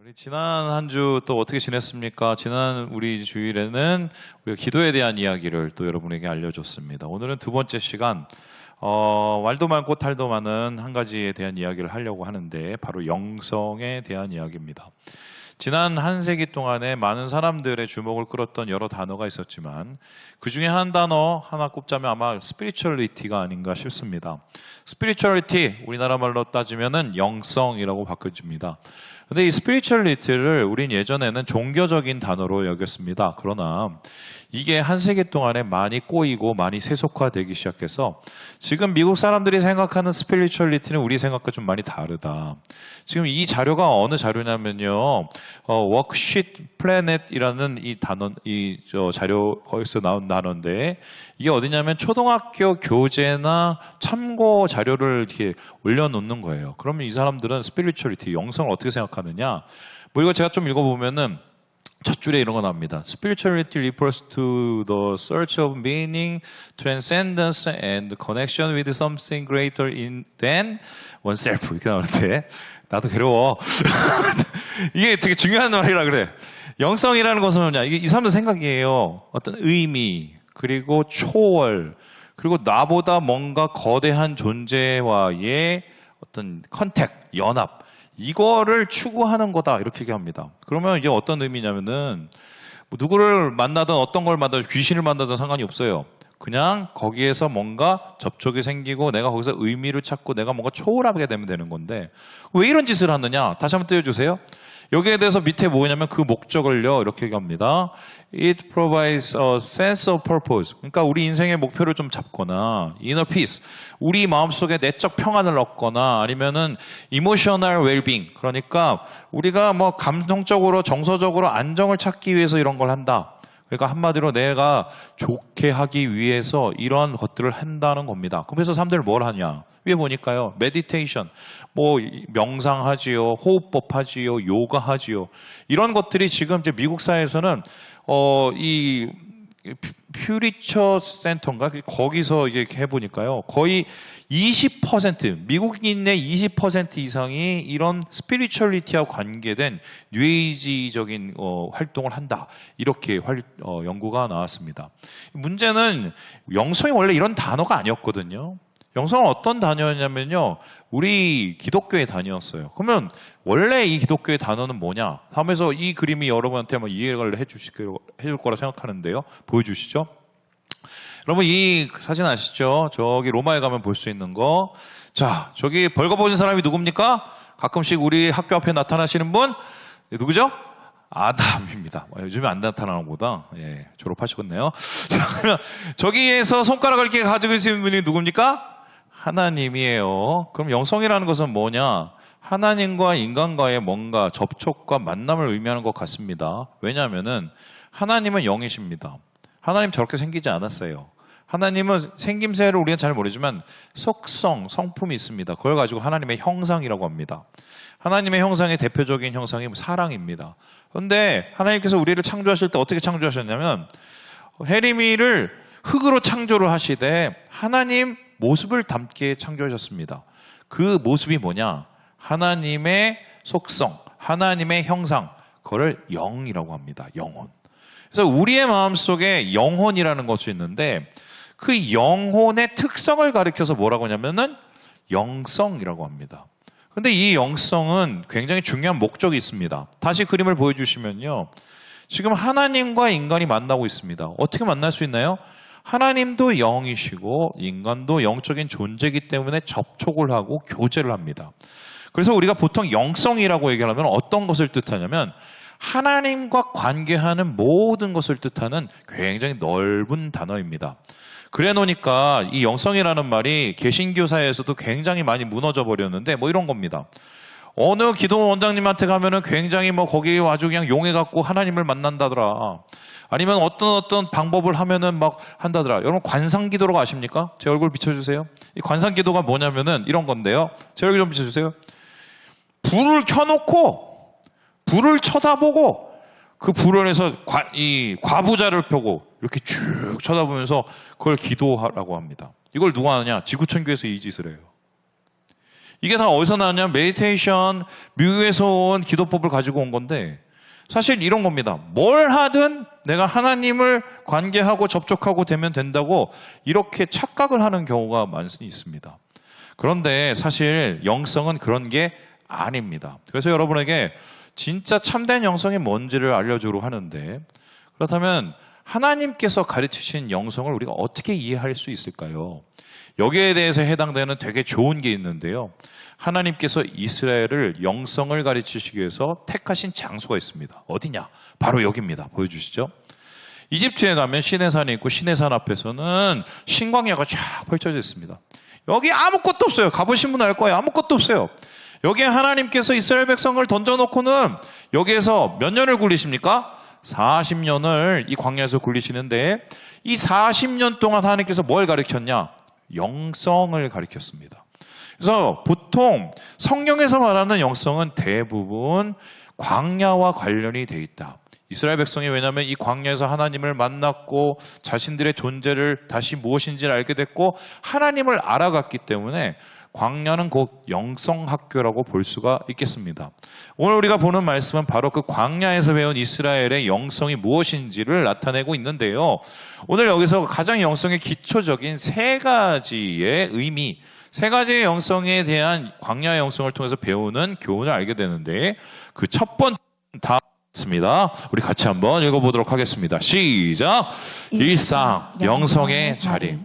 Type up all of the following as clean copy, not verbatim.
우리 지난 한 주 또 어떻게 지냈습니까? 지난 우리 주일에는 우리가 기도에 대한 이야기를 또 여러분에게 알려줬습니다. 오늘은 두 번째 시간, 말도 많고 탈도 많은 한 가지에 대한 이야기를 하려고 하는데 바로 영성에 대한 이야기입니다. 지난 한 세기 동안에 많은 사람들의 주목을 끌었던 여러 단어가 있었지만 그 중에 한 단어 하나 꼽자면 아마 spirituality가 아닌가 싶습니다. spirituality, 우리나라 말로 따지면은 영성이라고 바꿔집니다. 근데 이 spirituality를 우린 예전에는 종교적인 단어로 여겼습니다. 그러나 이게 한 세기 동안에 많이 꼬이고 많이 세속화되기 시작해서 지금 미국 사람들이 생각하는 spirituality는 우리 생각과 좀 많이 다르다. 지금 이 자료가 어느 자료냐면요, 워크시트 플래닛이라는 이 단어, 자료 거기서 나온 단어인데 이게 어디냐면 초등학교 교재나 참고 자료를 이렇게 올려놓는 거예요. 그러면 이 사람들은 spirituality, 영성을 어떻게 생각하느냐? 뭐 이거 제가 좀 읽어보면은 첫 줄에 이런 거 나옵니다. Spirituality refers to the search of meaning, transcendence, and connection with something greater than oneself. 이렇게 나오는데 나도 괴로워. 이게 되게 중요한 말이라 그래. 영성이라는 것은 뭐냐? 이게 이 사람들 생각이에요. 어떤 의미, 그리고 초월, 그리고 나보다 뭔가 거대한 존재와의 어떤 컨택, 연합. 이거를 추구하는 거다 이렇게 얘기합니다. 그러면 이게 어떤 의미냐면은 뭐 누구를 만나든 어떤 걸 만나든 귀신을 만나든 상관이 없어요. 그냥 거기에서 뭔가 접촉이 생기고 내가 거기서 의미를 찾고 내가 뭔가 초월하게 되는 건데 왜 이런 짓을 하느냐? 다시 한번 띄워주세요. 여기에 대해서 밑에 뭐냐면 그 목적을요 이렇게 얘기합니다. It provides a sense of purpose. 그러니까 우리 인생의 목표를 좀 잡거나 inner peace, 우리 마음속에 내적 평안을 얻거나 아니면은 emotional well-being, 그러니까 우리가 뭐 감성적으로 정서적으로 안정을 찾기 위해서 이런 걸 한다. 그러니까 한마디로 내가 좋게 하기 위해서 이러한 것들을 한다는 겁니다. 그래서 사람들이 뭘 하냐? 위에 보니까요. 메디테이션, 뭐 명상하지요, 호흡법 하지요, 요가 하지요. 이런 것들이 지금 이제 미국 사회에서는 이 퓨리처 센터인가 거기서 이제 해보니까요. 거의 20% 미국인의 20% 이상이 이런 스피리추얼리티와 관계된 뉴에이지적인 활동을 한다. 이렇게 연구가 나왔습니다. 문제는 영성이 원래 이런 단어가 아니었거든요. 영성은 어떤 단어였냐면요. 우리 기독교의 단어였어요. 그러면 원래 이 기독교의 단어는 뭐냐? 하면서 이 그림이 여러분한테 뭐 이해를 해줄 거라 생각하는데요. 보여주시죠. 여러분 이 사진 아시죠? 저기 로마에 가면 볼 수 있는 거. 자, 저기 벌거벗은 사람이 누굽니까? 가끔씩 우리 학교 앞에 나타나시는 분 누구죠? 아담입니다. 요즘에 안 나타나는 것보다 졸업하셨네요. 자, 그러면 저기에서 손가락을 이렇게 가지고 계시는 분이 누굽니까? 하나님이에요. 그럼 영성이라는 것은 뭐냐? 하나님과 인간과의 뭔가 접촉과 만남을 의미하는 것 같습니다. 왜냐하면은 하나님은 영이십니다. 하나님 저렇게 생기지 않았어요. 하나님은 생김새를 우리는 잘 모르지만 속성, 성품이 있습니다. 그걸 가지고 하나님의 형상이라고 합니다. 하나님의 형상의 대표적인 형상이 사랑입니다. 그런데 하나님께서 우리를 창조하실 때 어떻게 창조하셨냐면 해리미를 흙으로 창조를 하시되 하나님 모습을 담게 창조하셨습니다. 그 모습이 뭐냐? 하나님의 속성, 하나님의 형상, 그거를 영이라고 합니다. 영혼. 그래서 우리의 마음속에 영혼이라는 것이 있는데 그 영혼의 특성을 가리켜서 뭐라고 하냐면은 영성이라고 합니다. 근데 이 영성은 굉장히 중요한 목적이 있습니다. 다시 그림을 보여주시면요. 지금 하나님과 인간이 만나고 있습니다. 어떻게 만날 수 있나요? 하나님도 영이시고 인간도 영적인 존재이기 때문에 접촉을 하고 교제를 합니다. 그래서 우리가 보통 영성이라고 얘기를 하면 어떤 것을 뜻하냐면 하나님과 관계하는 모든 것을 뜻하는 굉장히 넓은 단어입니다. 그래 놓으니까 이 영성이라는 말이 개신교사에서도 굉장히 많이 무너져 버렸는데 뭐 이런 겁니다. 어느 기도 원장님한테 가면은 굉장히 뭐 거기 아주 그냥 용해갖고 하나님을 만난다더라. 아니면 어떤 방법을 하면은 막 한다더라. 여러분 관상기도라고 아십니까? 제 얼굴 비춰주세요. 이 관상기도가 뭐냐면은 이런 건데요. 제 얼굴 좀 비춰주세요. 불을 켜놓고 불을 쳐다보고 그 불 안에서 이 과부자를 펴고 이렇게 쭉 쳐다보면서 그걸 기도하라고 합니다. 이걸 누가 하느냐? 지구촌교에서 이 짓을 해요. 이게 다 어디서 나왔냐? 메디테이션, 미국에서 온 기도법을 가지고 온 건데 사실 이런 겁니다. 뭘 하든 내가 하나님을 관계하고 접촉하고 되면 된다고 이렇게 착각을 하는 경우가 많이 있습니다. 그런데 사실 영성은 그런 게 아닙니다. 그래서 여러분에게 진짜 참된 영성이 뭔지를 알려주려고 하는데, 그렇다면 하나님께서 가르치신 영성을 우리가 어떻게 이해할 수 있을까요? 여기에 대해서 해당되는 되게 좋은 게 있는데요. 하나님께서 이스라엘을 영성을 가르치시기 위해서 택하신 장소가 있습니다. 어디냐? 바로 여기입니다. 보여주시죠. 이집트에 가면 시내산이 있고 시내산 앞에서는 신광야가 쫙 펼쳐져 있습니다. 여기 아무것도 없어요. 가보신 분 알 거예요. 아무것도 없어요. 여기에 하나님께서 이스라엘 백성을 던져놓고는 여기에서 몇 년을 굴리십니까? 40년을 이 광야에서 굴리시는데 이 40년 동안 하나님께서 뭘 가르쳤냐? 영성을 가르쳤습니다. 그래서 보통 성경에서 말하는 영성은 대부분 광야와 관련이 돼 있다. 이스라엘 백성이 왜냐하면 이 광야에서 하나님을 만났고 자신들의 존재를 다시 무엇인지를 알게 됐고 하나님을 알아갔기 때문에 광야는 곧 영성학교라고 볼 수가 있겠습니다. 오늘 우리가 보는 말씀은 바로 그 광야에서 배운 이스라엘의 영성이 무엇인지를 나타내고 있는데요. 오늘 여기서 가장 영성의 기초적인 세 가지의 의미, 세 가지의 영성에 대한 광야의 영성을 통해서 배우는 교훈을 알게 되는데 그 첫 번째 다 있습니다. 우리 같이 한번 읽어보도록 하겠습니다. 시작! 일상, 영성의 자리.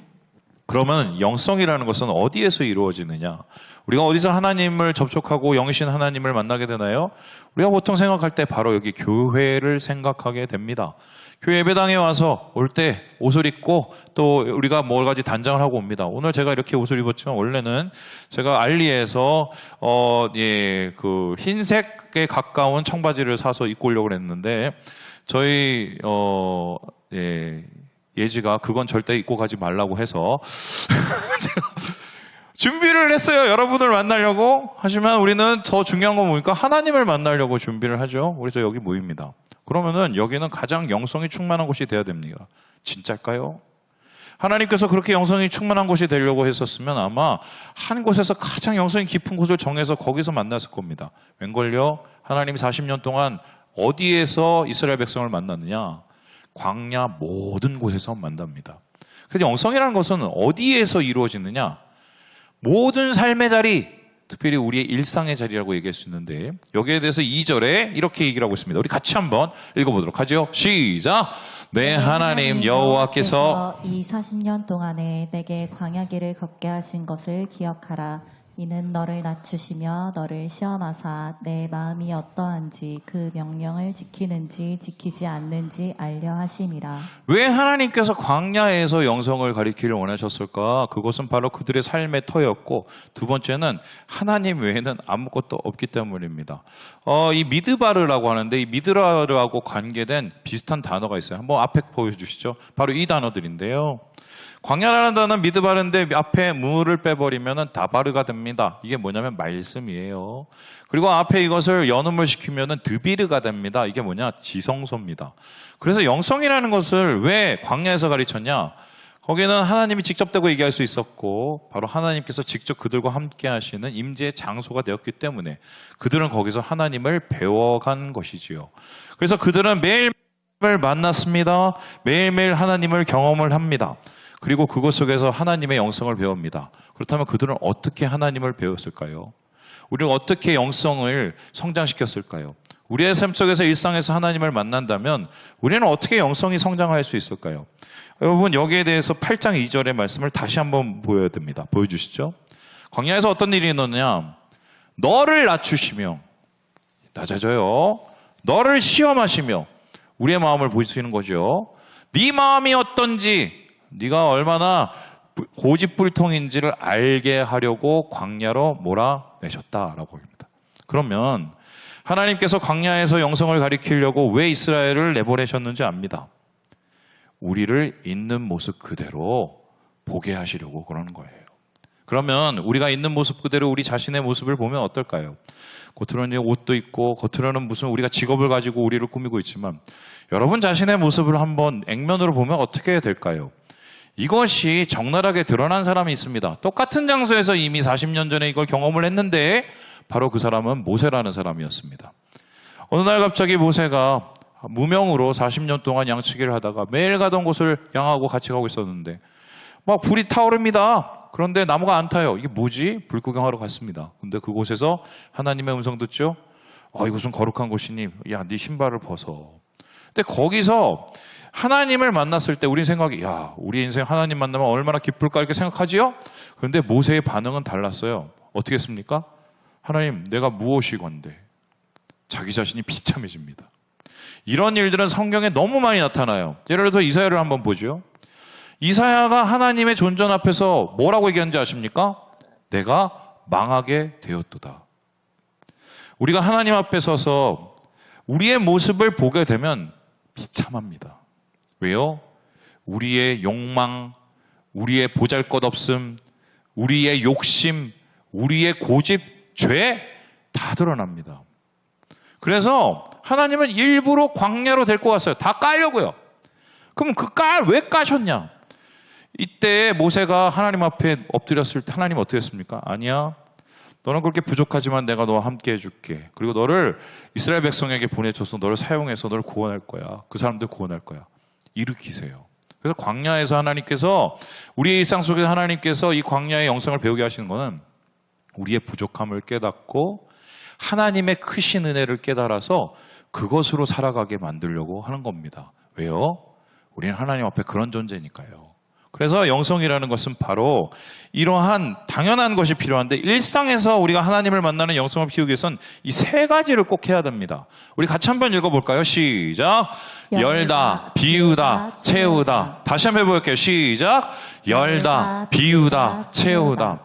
그러면 영성이라는 것은 어디에서 이루어지느냐? 우리가 어디서 하나님을 접촉하고 영이신 하나님을 만나게 되나요? 우리가 보통 생각할 때 바로 여기 교회를 생각하게 됩니다. 교회 예배당에 와서 올 때 옷을 입고 또 우리가 뭐 가지 단장을 하고 옵니다. 오늘 제가 이렇게 옷을 입었지만 원래는 제가 알리에서 그 흰색에 가까운 청바지를 사서 입고 오려고 했는데 저희 예지가 그건 절대 입고 가지 말라고 해서 준비를 했어요. 여러분을 만나려고. 하지만 우리는 더 중요한 건 뭡니까? 하나님을 만나려고 준비를 하죠. 그래서 여기 모입니다. 그러면은 여기는 가장 영성이 충만한 곳이 돼야 됩니다. 진짜일까요? 하나님께서 그렇게 영성이 충만한 곳이 되려고 했었으면 아마 한 곳에서 가장 영성이 깊은 곳을 정해서 거기서 만났을 겁니다. 웬걸요? 하나님이 40년 동안 어디에서 이스라엘 백성을 만났느냐? 광야 모든 곳에서 만납니다. 그래서 영성이라는 것은 어디에서 이루어지느냐? 모든 삶의 자리, 특별히 우리의 일상의 자리라고 얘기할 수 있는데 여기에 대해서 2절에 이렇게 얘기를 하고 있습니다. 우리 같이 한번 읽어보도록 하죠. 시작! 네, 하나님 여호와께서 이 40년 동안에 내게 광야길을 걷게 하신 것을 기억하라. 이는 너를 낮추시며 너를 시험하사 내 마음이 어떠한지 그 명령을 지키는지 지키지 않는지 알려 하심이라. 왜 하나님께서 광야에서 영성을 가리키를 원하셨을까? 그것은 바로 그들의 삶의 터였고 두 번째는 하나님 외에는 아무것도 없기 때문입니다. 이 미드바르라고 하는데 이 미드바르하고 관계된 비슷한 단어가 있어요. 한번 앞에 보여주시죠. 바로 이 단어들인데요. 광야라는 단어는 미드바르인데 앞에 무를 빼버리면 다바르가 됩니다. 이게 뭐냐면 말씀이에요. 그리고 앞에 이것을 연음을 시키면 드비르가 됩니다. 이게 뭐냐? 지성소입니다. 그래서 영성이라는 것을 왜 광야에서 가르쳤냐? 거기는 하나님이 직접 대고 얘기할 수 있었고 바로 하나님께서 직접 그들과 함께 하시는 임재의 장소가 되었기 때문에 그들은 거기서 하나님을 배워간 것이지요. 그래서 그들은 매일매일 만났습니다. 매일매일 하나님을 경험을 합니다. 그리고 그것 속에서 하나님의 영성을 배웁니다. 그렇다면 그들은 어떻게 하나님을 배웠을까요? 우리는 어떻게 영성을 성장시켰을까요? 우리의 삶 속에서 일상에서 하나님을 만난다면 우리는 어떻게 영성이 성장할 수 있을까요? 여러분 여기에 대해서 8장 2절의 말씀을 다시 한번 보여야 됩니다. 보여주시죠. 광야에서 어떤 일이 있느냐? 너를 낮추시며 낮아져요. 너를 시험하시며 우리의 마음을 보시는 거죠. 네 마음이 어떤지 네가 얼마나 고집불통인지를 알게 하려고 광야로 몰아내셨다라고 합니다. 그러면 하나님께서 광야에서 영성을 가리키려고 왜 이스라엘을 내보내셨는지 압니다. 우리를 있는 모습 그대로 보게 하시려고 그러는 거예요. 그러면 우리가 있는 모습 그대로 우리 자신의 모습을 보면 어떨까요? 겉으로는 옷도 있고 겉으로는 무슨 우리가 직업을 가지고 우리를 꾸미고 있지만 여러분 자신의 모습을 한번 액면으로 보면 어떻게 될까요? 이것이 적나라하게 드러난 사람이 있습니다. 똑같은 장소에서 이미 40년 전에 이걸 경험을 했는데 바로 그 사람은 모세라는 사람이었습니다. 어느 날 갑자기 모세가 무명으로 40년 동안 양치기를 하다가 매일 가던 곳을 양하고 같이 가고 있었는데 막 불이 타오릅니다. 그런데 나무가 안 타요. 이게 뭐지? 불 구경하러 갔습니다. 근데 그곳에서 하나님의 음성 듣죠? 이곳은 거룩한 곳이니 야, 네 신발을 벗어. 근데 거기서 하나님을 만났을 때 우리 생각이 야, 우리 인생 하나님 만나면 얼마나 기쁠까 이렇게 생각하지요? 그런데 모세의 반응은 달랐어요. 어떻게 했습니까? 하나님, 내가 무엇이건데? 자기 자신이 비참해집니다. 이런 일들은 성경에 너무 많이 나타나요. 예를 들어서 이사야를 한번 보죠. 이사야가 하나님의 존전 앞에서 뭐라고 얘기하는지 아십니까? 내가 망하게 되었도다. 우리가 하나님 앞에 서서 우리의 모습을 보게 되면 비참합니다. 왜요? 우리의 욕망, 우리의 보잘것없음, 우리의 욕심, 우리의 고집, 죄 다 드러납니다. 그래서 하나님은 일부러 광야로 데리고 왔어요. 다 까려고요. 그럼 그 왜 까셨냐? 이때 모세가 하나님 앞에 엎드렸을 때 하나님 어떻게 했습니까? 아니야. 너는 그렇게 부족하지만 내가 너와 함께 해줄게. 그리고 너를 이스라엘 백성에게 보내줘서 너를 사용해서 너를 구원할 거야. 그 사람들 구원할 거야. 일으키세요. 그래서 광야에서 하나님께서 우리의 일상 속에서 하나님께서 이 광야의 영성을 배우게 하시는 것은 우리의 부족함을 깨닫고 하나님의 크신 은혜를 깨달아서 그것으로 살아가게 만들려고 하는 겁니다. 왜요? 우리는 하나님 앞에 그런 존재니까요. 그래서 영성이라는 것은 바로 이러한 당연한 것이 필요한데 일상에서 우리가 하나님을 만나는 영성을 키우기 위해서는 이 세 가지를 꼭 해야 됩니다. 우리 같이 한번 읽어볼까요? 시작! 열다, 비우다, 채우다. 다시 한번 해볼게요. 시작! 열다, 비우다, 채우다.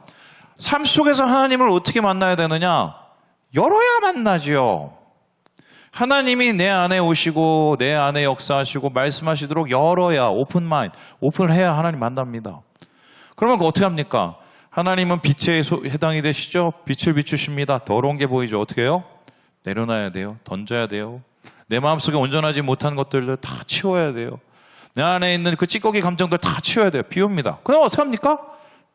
삶 속에서 하나님을 어떻게 만나야 되느냐? 열어야 만나죠. 하나님이 내 안에 오시고 내 안에 역사하시고 말씀하시도록 열어야 오픈 마인드, 오픈해야 하나님 만납니다. 그러면 어떻게 합니까? 하나님은 빛에 해당이 되시죠? 빛을 비추십니다. 더러운 게 보이죠? 어떻게 해요? 내려놔야 돼요. 던져야 돼요. 내 마음속에 온전하지 못한 것들을 다 치워야 돼요. 내 안에 있는 그 찌꺼기 감정들 다 치워야 돼요. 비웁니다. 그럼 어떻게 합니까?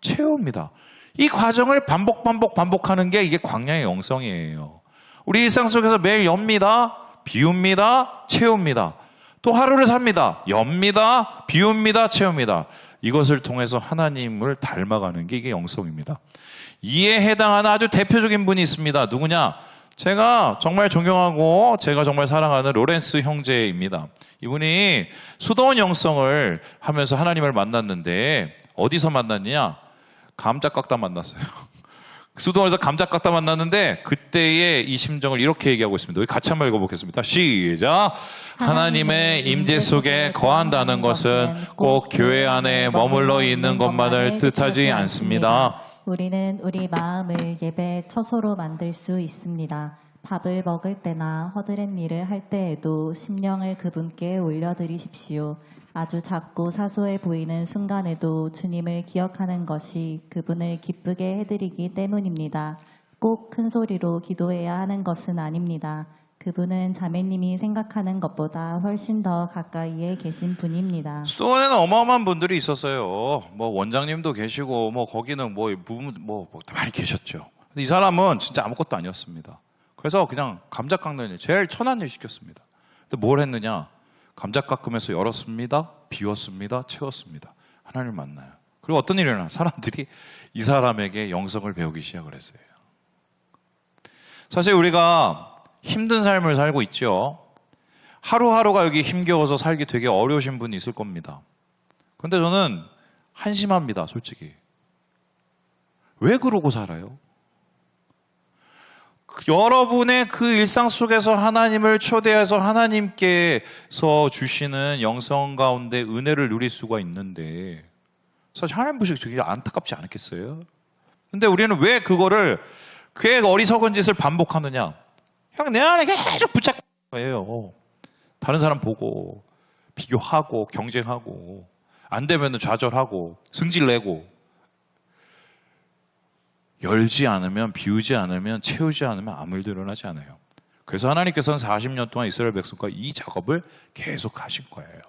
채웁니다. 이 과정을 반복하는 게 이게 광야의 영성이에요. 우리 일상 속에서 매일 엽니다, 비웁니다, 채웁니다. 또 하루를 삽니다. 엽니다, 비웁니다, 채웁니다. 이것을 통해서 하나님을 닮아가는 게 이게 영성입니다. 이에 해당하는 아주 대표적인 분이 있습니다. 누구냐? 제가 정말 존경하고 제가 정말 사랑하는 로렌스 형제입니다. 이분이 수도원 영성을 하면서 하나님을 만났는데 어디서 만났느냐? 감자 깎다 만났어요. 수도원에서 감자 깎다 만났는데 그때의 이 심정을 이렇게 얘기하고 있습니다. 우리 같이 한번 읽어보겠습니다. 시작! 하나님의 임재 속에 거한다는 것은 꼭 교회 안에 머물러 있는 것만을 뜻하지 않습니다. 우리는 우리 마음을 예배의 처소로 만들 수 있습니다. 밥을 먹을 때나 허드렛 일을 할 때에도 심령을 그분께 올려드리십시오. 아주 작고 사소해 보이는 순간에도 주님을 기억하는 것이 그분을 기쁘게 해드리기 때문입니다. 꼭 큰 소리로 기도해야 하는 것은 아닙니다. 그분은 자매님이 생각하는 것보다 훨씬 더 가까이에 계신 분입니다. 수도원에는 어마어마한 분들이 있었어요. 뭐 원장님도 계시고 뭐 거기는 뭐 많이 계셨죠. 근데 이 사람은 진짜 아무것도 아니었습니다. 그래서 그냥 감자 깎는 일, 제일 천한 일 시켰습니다. 근데 뭘 했느냐? 감자 깎으면서 열었습니다. 비웠습니다. 채웠습니다. 하나님을 만나요. 그리고 어떤 일이 일어나? 사람들이 이 사람에게 영성을 배우기 시작을 했어요. 사실 우리가 힘든 삶을 살고 있죠. 하루하루가 여기 힘겨워서 살기 되게 어려우신 분이 있을 겁니다. 그런데 저는 한심합니다. 솔직히. 왜 그러고 살아요? 여러분의 그 일상 속에서 하나님을 초대해서 하나님께서 주시는 영성 가운데 은혜를 누릴 수가 있는데 사실 하나님 보시기 되게 안타깝지 않겠어요? 근데 우리는 왜 그거를 그 어리석은 짓을 반복하느냐? 그냥 내 안에 계속 붙잡고 거예요. 다른 사람 보고 비교하고 경쟁하고 안 되면 좌절하고 승질내고 열지 않으면 비우지 않으면 채우지 않으면 아무 일도 일어나지 않아요. 그래서 하나님께서는 40년 동안 이스라엘 백성과 이 작업을 계속 하신 거예요.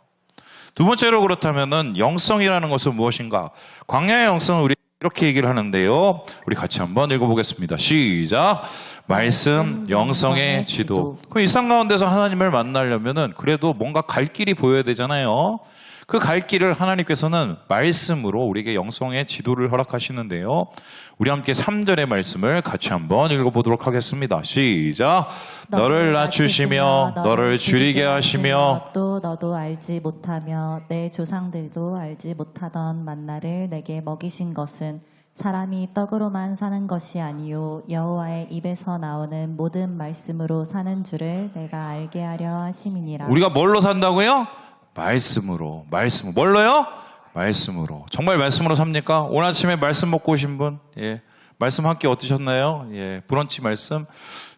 두 번째로 그렇다면은 영성이라는 것은 무엇인가? 광야의 영성은 우리 이렇게 얘기를 하는데요. 우리 같이 한번 읽어보겠습니다. 시작. 말씀, 영성의 지도. 그 일상 가운데서 하나님을 만나려면은 그래도 뭔가 갈 길이 보여야 되잖아요. 그 갈 길을 하나님께서는 말씀으로 우리에게 영성의 지도를 허락하시는데요. 우리 함께 3절의 말씀을 같이 한번 읽어보도록 하겠습니다. 시작. 너를 낮추시며 너를 줄이게 하시며 또 너도 알지 못하며 내 조상들도 알지 못하던 만나를 내게 먹이신 것은 사람이 떡으로만 사는 것이 아니요 여호와의 입에서 나오는 모든 말씀으로 사는 줄을 내가 알게 하려 하심이니라. 우리가 뭘로 산다고요? 말씀으로. 뭘로요? 말씀으로. 정말 말씀으로 삽니까? 오늘 아침에 말씀 먹고 오신 분? 예. 말씀 한 끼 어떠셨나요? 예. 브런치 말씀,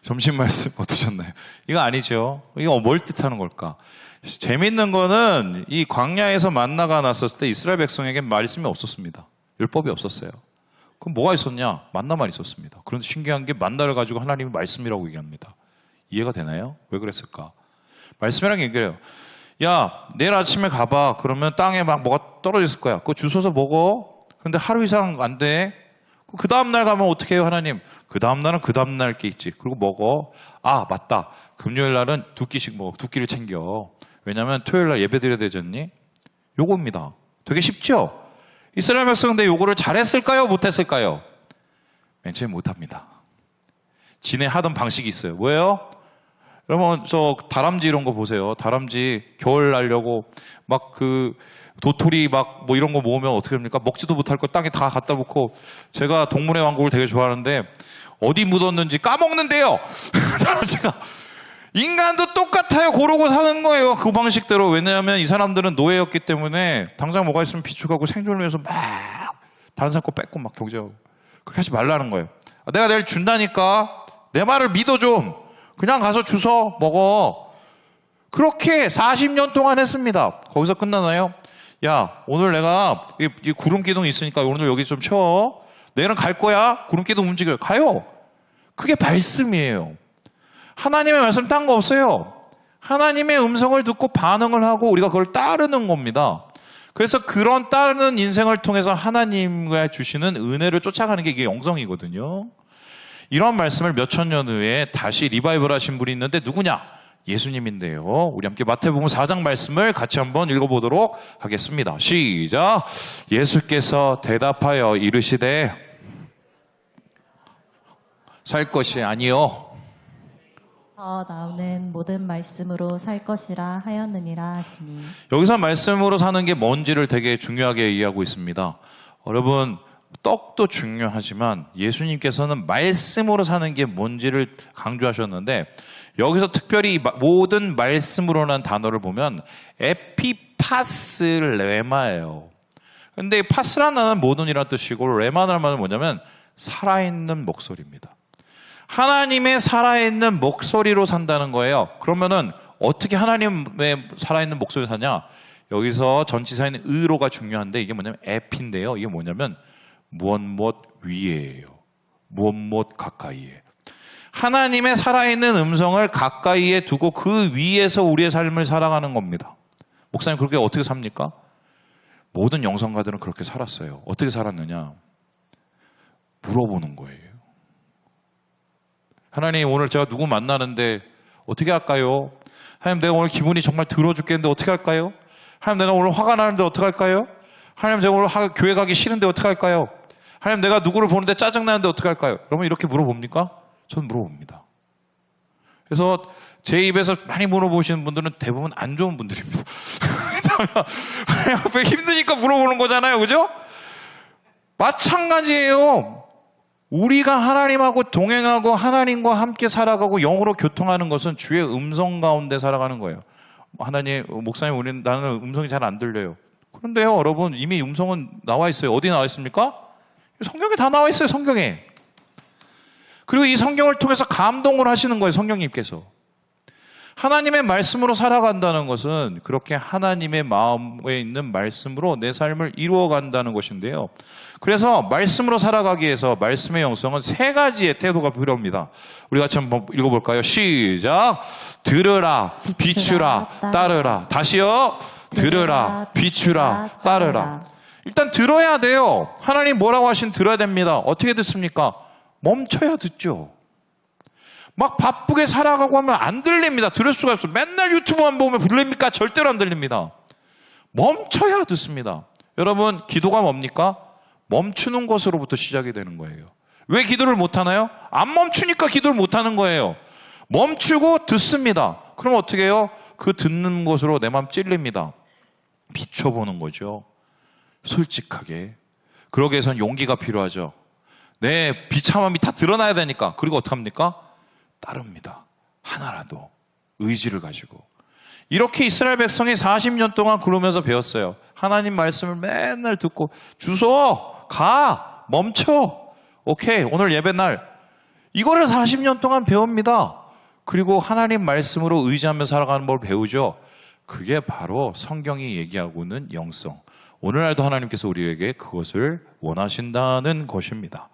점심 말씀 어떠셨나요? 이거 아니죠. 이거 뭘 뜻하는 걸까? 재밌는 거는 이 광야에서 만나가 났었을 때 이스라엘 백성에게 말씀이 없었습니다. 율법이 없었어요. 그럼 뭐가 있었냐? 만나만 있었습니다. 그런데 신기한 게 만나를 가지고 하나님이 말씀이라고 얘기합니다. 이해가 되나요? 왜 그랬을까? 말씀이라는 게 얘기해요. 야, 내일 아침에 가봐. 그러면 땅에 막 뭐가 떨어졌을 거야. 그거 주워서 먹어. 근데 하루 이상 안 돼. 그 다음날 가면 어떻게 해요, 하나님? 그 다음날은 그 다음날 게 있지. 그리고 먹어. 아, 맞다. 금요일 날은 2끼씩 먹어. 2끼를 챙겨. 왜냐면 토요일 날 예배 드려야 되잖니? 요겁니다. 되게 쉽죠? 이스라엘 백성 근데 요거를 잘했을까요? 못했을까요? 맨 처음에 못합니다. 지네 하던 방식이 있어요. 뭐예요? 여러분 저 다람쥐 이런 거 보세요. 다람쥐 겨울 날려고 막 그 도토리 막 뭐 이런 거 모으면 어떻게 됩니까? 먹지도 못할 거 땅에 다 갖다 놓고 제가 동물의 왕국을 되게 좋아하는데 어디 묻었는지 까먹는데요. 다람쥐가 인간도 똑같아요. 고르고 사는 거예요. 그 방식대로. 왜냐하면 이 사람들은 노예였기 때문에 당장 뭐가 있으면 비축하고 생존을 위해서 막 다른 사람 거 뺏고 막 경제하고 그렇게 하지 말라는 거예요. 내가 내일 준다니까 내 말을 믿어 좀. 그냥 가서 주워 먹어. 그렇게 40년 동안 했습니다. 거기서 끝나나요? 야, 오늘 내가 이 구름 기둥이 있으니까 오늘 여기 좀 쉬어. 내일은 갈 거야. 구름 기둥 움직여요. 가요. 그게 말씀이에요. 하나님의 말씀 딴 거 없어요. 하나님의 음성을 듣고 반응을 하고 우리가 그걸 따르는 겁니다. 그래서 그런 따르는 인생을 통해서 하나님과 주시는 은혜를 쫓아가는 게 이게 영성이거든요. 이런 말씀을 몇천 년 후에 다시 리바이벌 하신 분이 있는데 누구냐? 예수님인데요. 우리 함께 마태복음 4장 말씀을 같이 한번 읽어보도록 하겠습니다. 시작. 예수께서 대답하여 이르시되 살 것이 아니요 나오는 모든 말씀으로 살 것이라 하였느니라 하시니. 여기서 말씀으로 사는 게 뭔지를 되게 중요하게 이해하고 있습니다. 여러분 떡도 중요하지만 예수님께서는 말씀으로 사는 게 뭔지를 강조하셨는데 여기서 특별히 모든 말씀으로라는 단어를 보면 에피파스 레마예요. 근데 파스라는 단어는 모든이라는 뜻이고 레마라는 말은 뭐냐면 살아있는 목소리입니다. 하나님의 살아있는 목소리로 산다는 거예요. 그러면은 어떻게 하나님의 살아있는 목소리로 사냐? 여기서 전치사인 의로가 중요한데 이게 뭐냐면 에피인데요. 이게 뭐냐면 무엇 위에예요. 무엇 가까이에. 하나님의 살아있는 음성을 가까이에 두고 그 위에서 우리의 삶을 살아가는 겁니다. 목사님 그렇게 어떻게 삽니까? 모든 영성가들은 그렇게 살았어요. 어떻게 살았느냐? 물어보는 거예요. 하나님 오늘 제가 누구 만나는데 어떻게 할까요? 하나님 내가 오늘 기분이 정말 들어 죽겠는데 어떻게 할까요? 하나님 내가 오늘 화가 나는데 어떻게 할까요? 하나님 제가 오늘 교회 가기 싫은데 어떻게 할까요? 하나님 내가 누구를 보는데 짜증나는데 어떻게 할까요? 여러분 이렇게 물어봅니까? 저는 물어봅니다. 그래서 제 입에서 많이 물어보시는 분들은 대부분 안 좋은 분들입니다. 하나님 힘드니까 물어보는 거잖아요. 그죠? 마찬가지예요. 우리가 하나님하고 동행하고 하나님과 함께 살아가고 영으로 교통하는 것은 주의 음성 가운데 살아가는 거예요. 하나님, 목사님, 나는 음성이 잘 안 들려요. 그런데요, 여러분, 이미 음성은 나와 있어요. 어디 나와 있습니까? 성경에 다 나와 있어요, 성경에. 그리고 이 성경을 통해서 감동을 하시는 거예요, 성령님께서. 하나님의 말씀으로 살아간다는 것은 그렇게 하나님의 마음에 있는 말씀으로 내 삶을 이루어간다는 것인데요. 그래서 말씀으로 살아가기 위해서 말씀의 영성은 3가지의 태도가 필요합니다. 우리 같이 한번 읽어볼까요? 시작! 들으라, 비추라, 따르라. 다시요. 들으라, 비추라, 따르라. 일단 들어야 돼요. 하나님 뭐라고 하신 들어야 됩니다. 어떻게 듣습니까? 멈춰야 듣죠. 막 바쁘게 살아가고 하면 안 들립니다. 들을 수가 없어요. 맨날 유튜브만 보면 들립니까? 절대로 안 들립니다. 멈춰야 듣습니다. 여러분, 기도가 뭡니까? 멈추는 것으로부터 시작이 되는 거예요. 왜 기도를 못하나요? 안 멈추니까 기도를 못하는 거예요. 멈추고 듣습니다. 그럼 어떻게 해요? 그 듣는 것으로 내 마음 찔립니다. 비춰보는 거죠. 솔직하게. 그러기 위해선 용기가 필요하죠. 내 비참함이 다 드러나야 되니까. 그리고 어떡합니까? 따릅니다. 하나라도 의지를 가지고. 이렇게 이스라엘 백성이 40년 동안 그러면서 배웠어요. 하나님 말씀을 맨날 듣고 주소, 가, 멈춰. 오케이, 오늘 예배날. 이거를 40년 동안 배웁니다. 그리고 하나님 말씀으로 의지하며 살아가는 걸 배우죠. 그게 바로 성경이 얘기하고는 영성. 오늘날도 하나님께서 우리에게 그것을 원하신다는 것입니다.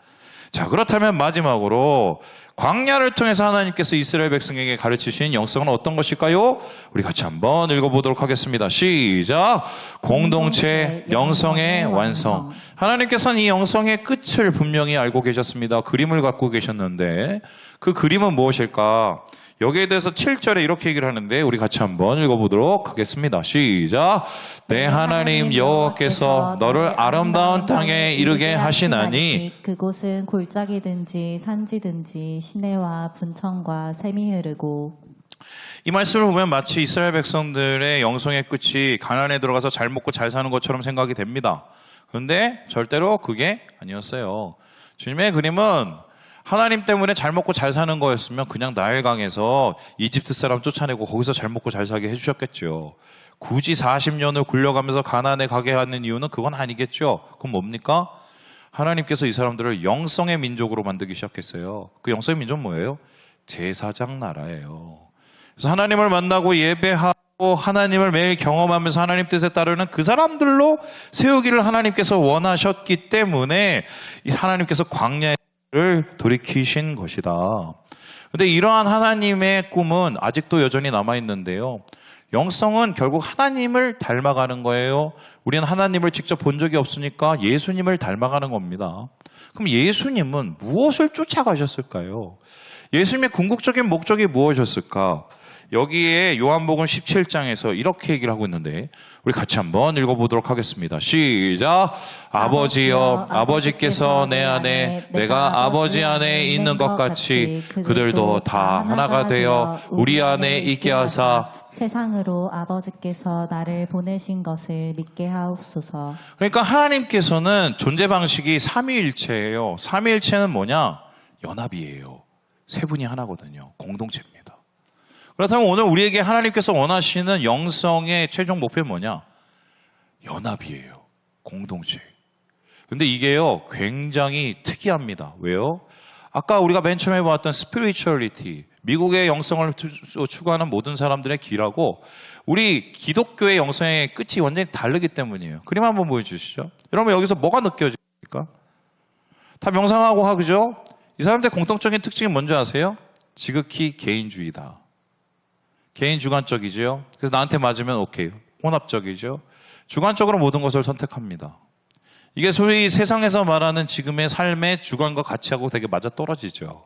자, 그렇다면 마지막으로 광야를 통해서 하나님께서 이스라엘 백성에게 가르치신 영성은 어떤 것일까요? 우리 같이 한번 읽어보도록 하겠습니다. 시작! 공동체 영성의 완성. 하나님께서는 이 영성의 끝을 분명히 알고 계셨습니다. 그림을 갖고 계셨는데 그 그림은 무엇일까? 여기에 대해서 7절에 이렇게 얘기를 하는데 우리 같이 한번 읽어보도록 하겠습니다. 시작! 내 하나님 여호와께서 너를 아름다운 땅에 이르게 하시나니 그곳은 골짜기든지 산지든지 시내와 분천과 샘이 흐르고. 이 말씀을 보면 마치 이스라엘 백성들의 영성의 끝이 가나안에 들어가서 잘 먹고 잘 사는 것처럼 생각이 됩니다. 그런데 절대로 그게 아니었어요. 주님의 그림은 하나님 때문에 잘 먹고 잘 사는 거였으면 그냥 나일강에서 이집트 사람 쫓아내고 거기서 잘 먹고 잘 사게 해주셨겠죠. 굳이 40년을 굴려가면서 가나안에 가게 하는 이유는 그건 아니겠죠. 그럼 뭡니까? 하나님께서 이 사람들을 영성의 민족으로 만들기 시작했어요. 그 영성의 민족은 뭐예요? 제사장 나라예요. 그래서 하나님을 만나고 예배하고 하나님을 매일 경험하면서 하나님 뜻에 따르는 그 사람들로 세우기를 하나님께서 원하셨기 때문에 하나님께서 광야를 돌이키신 것이다. 그런데 이러한 하나님의 꿈은 아직도 여전히 남아있는데요. 영성은 결국 하나님을 닮아가는 거예요. 우리는 하나님을 직접 본 적이 없으니까 예수님을 닮아가는 겁니다. 그럼 예수님은 무엇을 쫓아가셨을까요? 예수님의 궁극적인 목적이 무엇이었을까? 여기에 요한복음 17장에서 이렇게 얘기를 하고 있는데 우리 같이 한번 읽어보도록 하겠습니다. 시작! 아버지여, 아버지께서 내 안에 내가 아버지 안에 있는 것 같이 그들도 다 하나가 되어 우리 안에 있게 하사 세상으로 아버지께서 나를 보내신 것을 믿게 하옵소서. 그러니까 하나님께서는 존재 방식이 삼위일체예요. 삼위일체는 뭐냐? 연합이에요. 세 분이 하나거든요. 공동체입니다. 그렇다면 오늘 우리에게 하나님께서 원하시는 영성의 최종 목표는 뭐냐? 연합이에요. 공동체. 근데 이게요, 굉장히 특이합니다. 왜요? 아까 우리가 맨 처음에 봤던 스피리추얼리티, 미국의 영성을 추구하는 모든 사람들의 길하고 우리 기독교의 영성의 끝이 완전히 다르기 때문이에요. 그림 한번 보여주시죠. 여러분 여기서 뭐가 느껴집니까? 다 명상하고 하죠? 이 사람들의 공통적인 특징이 뭔지 아세요? 지극히 개인주의다. 개인 주관적이죠. 그래서 나한테 맞으면 오케이. 혼합적이죠. 주관적으로 모든 것을 선택합니다. 이게 소위 세상에서 말하는 지금의 삶의 주관과 가치하고 되게 맞아떨어지죠.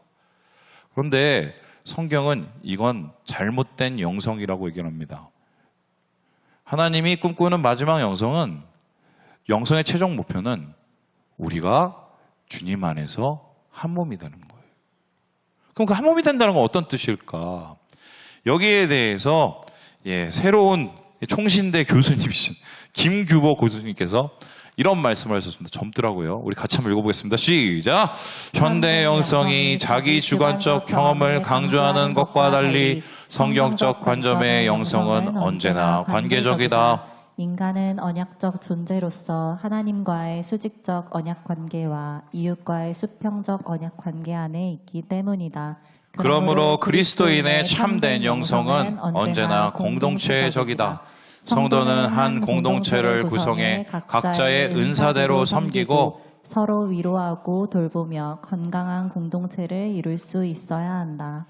그런데 성경은 이건 잘못된 영성이라고 얘기합니다. 하나님이 꿈꾸는 마지막 영성은 영성의 최종 목표는 우리가 주님 안에서 한 몸이 되는 거예요. 그럼 그 한 몸이 된다는 건 어떤 뜻일까? 여기에 대해서 새로운 총신대 교수님이신 김규보 교수님께서 이런 말씀을 하셨습니다. 젊더라고요. 우리 같이 한번 읽어보겠습니다. 시작! 현대 영성이 자기 주관적 경험을 강조하는 것과 달리 성경적 관점의 영성은 언제나 관계적이다. 인간은 언약적 존재로서 하나님과의 수직적 언약 관계와 이웃과의 수평적 언약 관계 안에 있기 때문이다. 그러므로 그리스도인의 참된 영성은 언제나 공동체적이다. 성도는 한 공동체를 구성해 각자의 은사대로 섬기고 서로 위로하고 돌보며 건강한 공동체를 이룰 수 있어야 한다.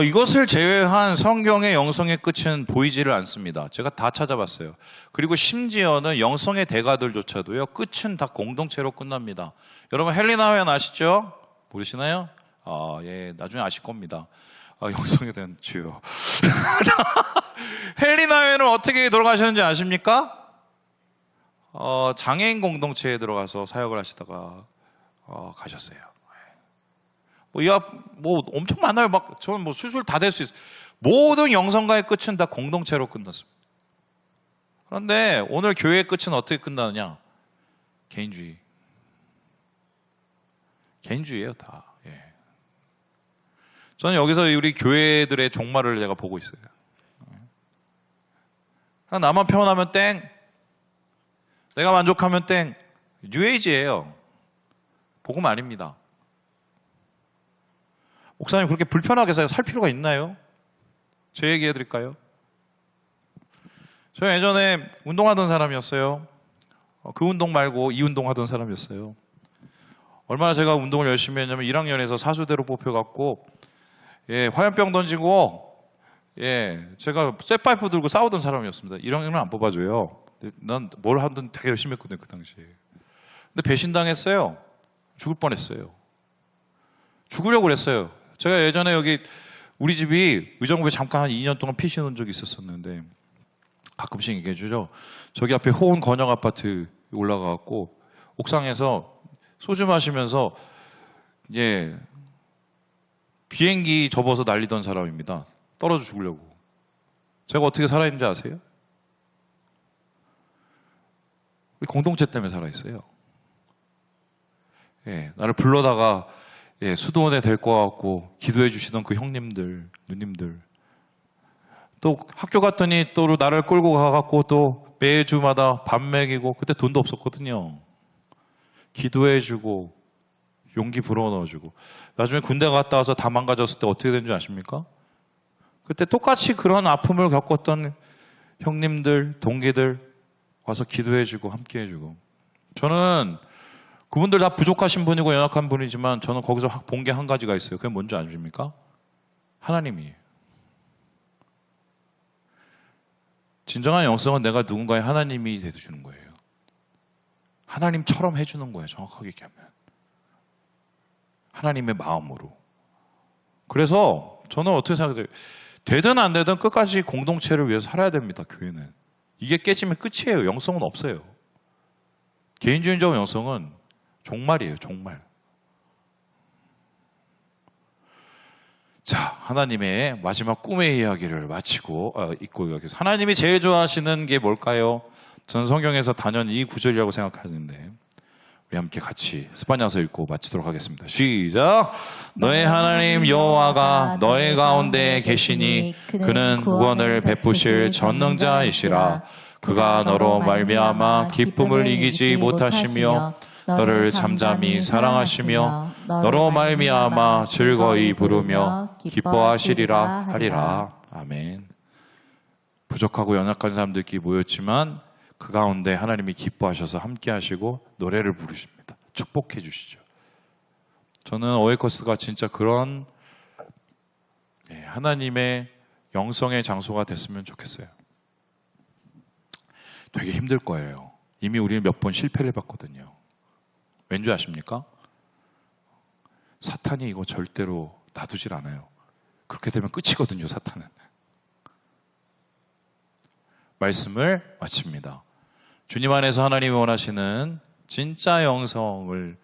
이것을 제외한 성경의 영성의 끝은 보이지를 않습니다. 제가 다 찾아봤어요. 그리고 심지어는 영성의 대가들조차도요, 끝은 다 공동체로 끝납니다. 여러분 헬리나웬 아시죠? 모르시나요? 예, 나중에 아실 겁니다. 영성에 대한 주요. 헬리나웬은 어떻게 돌아가셨는지 아십니까? 장애인 공동체에 들어가서 사역을 하시다가 가셨어요. 뭐 엄청 많아요. 막 저는 뭐 술술 다 될 수 있어요. 모든 영성가의 끝은 다 공동체로 끝났습니다. 그런데 오늘 교회의 끝은 어떻게 끝나느냐? 개인주의. 개인주의예요, 다. 예. 저는 여기서 우리 교회들의 종말을 제가 보고 있어요. 그냥 나만 평안하면 땡. 내가 만족하면 땡. 뉴에이지예요. 복음 아닙니다. 목사님 그렇게 불편하게 살 필요가 있나요? 제 얘기 해드릴까요? 저 예전에 운동하던 사람이었어요. 그 운동 말고 이 운동 하던 사람이었어요. 얼마나 제가 운동을 열심히 했냐면 1학년에서 사수대로 뽑혀갖고 예, 화염병 던지고 예, 제가 쇠파이프 들고 싸우던 사람이었습니다. 1학년은 안 뽑아줘요. 난 뭘 하든 되게 열심히 했거든요, 그 당시에. 근데 배신당했어요. 죽을 뻔했어요. 죽으려고 그랬어요. 제가 예전에 여기 우리 집이 의정부에 잠깐 한 2년 동안 피신 온 적이 있었었는데 가끔씩 얘기해 주죠. 저기 앞에 호은 건영 아파트 올라가갖고 옥상에서 소주 마시면서 예 비행기 접어서 날리던 사람입니다. 떨어져 죽으려고. 제가 어떻게 살아있는지 아세요? 우리 공동체 때문에 살아있어요. 예, 나를 불러다가 예, 수도원에 데리고 와갖고 기도해 주시던 그 형님들, 누님들. 또 학교 갔더니 또 나를 끌고 가갖고 또 매주마다 밥 먹이고 그때 돈도 없었거든요. 기도해 주고 용기 불어넣어 주고. 나중에 군대 갔다 와서 다 망가졌을 때 어떻게 된 줄 아십니까? 그때 똑같이 그런 아픔을 겪었던 형님들, 동기들 와서 기도해 주고 함께 해 주고. 저는 그분들 다 부족하신 분이고 연약한 분이지만 저는 거기서 본 게 한 가지가 있어요. 그게 뭔지 아십니까? 하나님이에요. 진정한 영성은 내가 누군가의 하나님이 되어주는 거예요. 하나님처럼 해주는 거예요. 정확하게 얘기하면. 하나님의 마음으로. 그래서 저는 어떻게 생각해요? 되든 안 되든 끝까지 공동체를 위해서 살아야 됩니다. 교회는. 이게 깨지면 끝이에요. 영성은 없어요. 개인주의적 영성은 종말이에요. 종말. 자, 하나님의 마지막 꿈의 이야기를 마치고 읽고 여기서 하나님이 제일 좋아하시는 게 뭘까요? 저는 성경에서 단연 이 구절이라고 생각하는데 우리 함께 같이 스파냐서 읽고 마치도록 하겠습니다. 시작. 너의 하나님 여호와가 너의 가운데 계시니 그는 구원을 베푸실 전능자이시라. 그가 너로 말미암아 기쁨을 이기지 못하시며 너를 잠잠히 사랑하시며 너로 말미암아 즐거이 부르며 기뻐하시리라 하리라. 아멘. 부족하고 연약한 사람들끼리 모였지만 그 가운데 하나님이 기뻐하셔서 함께 하시고 노래를 부르십니다. 축복해 주시죠. 저는 오에커스가 진짜 그런 하나님의 영성의 장소가 됐으면 좋겠어요. 되게 힘들 거예요. 이미 우리는 몇 번 실패를 봤거든요. 왠지 아십니까? 사탄이 이거 절대로 놔두질 않아요. 그렇게 되면 끝이거든요, 사탄은. 말씀을 마칩니다. 주님 안에서 하나님이 원하시는 진짜 영성을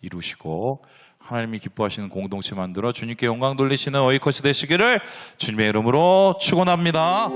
이루시고 하나님이 기뻐하시는 공동체 만들어 주님께 영광 돌리시는 오이컷이 되시기를 주님의 이름으로 축원합니다.